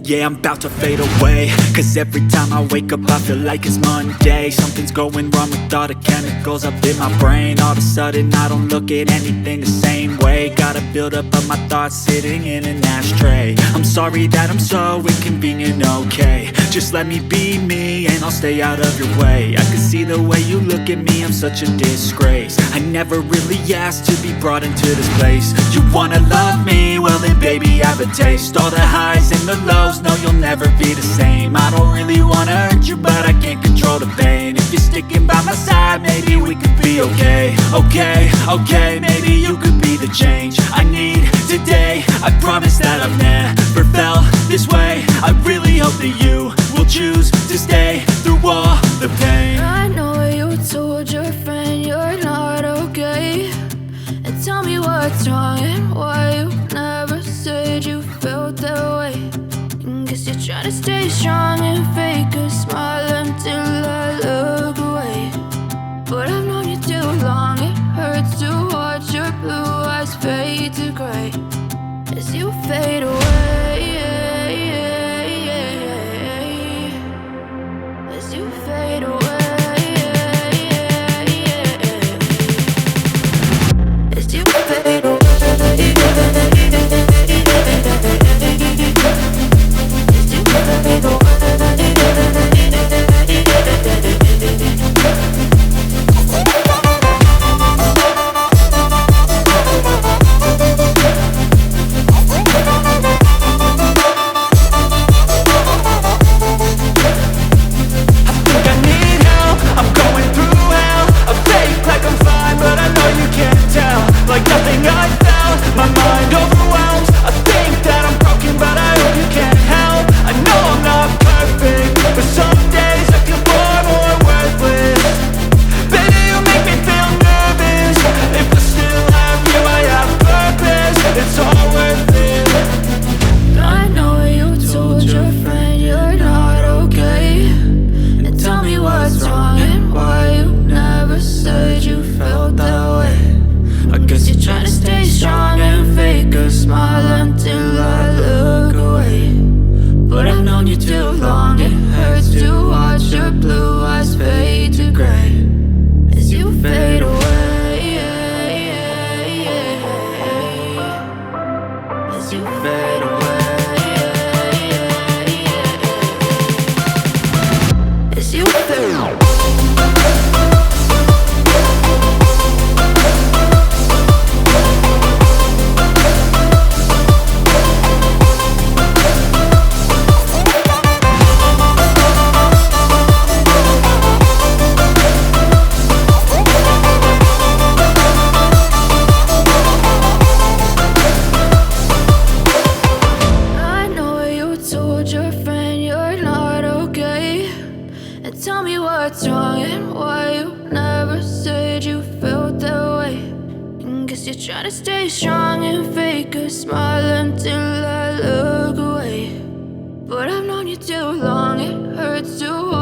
Yeah, I'm about to fade away, cause every time I wake up I feel like it's Monday. Something's going wrong with all the chemicals up in my brain. All of a sudden I don't look at anything the same way. Gotta build up of my thoughts sitting in an ashtray. I'm sorry that I'm so inconvenient, okay. Just let me be me and I'll stay out of your way. I can see the way you look at me, I'm such a disgrace. I never really asked to be brought into this place. You wanna love me? Well then baby I have a taste. All the highs and the lows, no you'll never be the same. I don't really wanna hurt you but I can't control the pain. If you're sticking by my side maybe we could be okay. Okay, maybe you could be the change I need today. I promise that I've never felt this way. I really hope that you will choose to stay through all the pain. I know you told your friend you're not okay, and tell me what's wrong and why you never said you felt that way. Guess you're trying to stay strong and fake a smile until I look away. But I've known you too long, it hurts to watch your blue eyes fade to gray as you fade away. As you fade away. As you fade away. Try to stay strong and fake a smile until I look away. But I've known you too long, it hurts to watch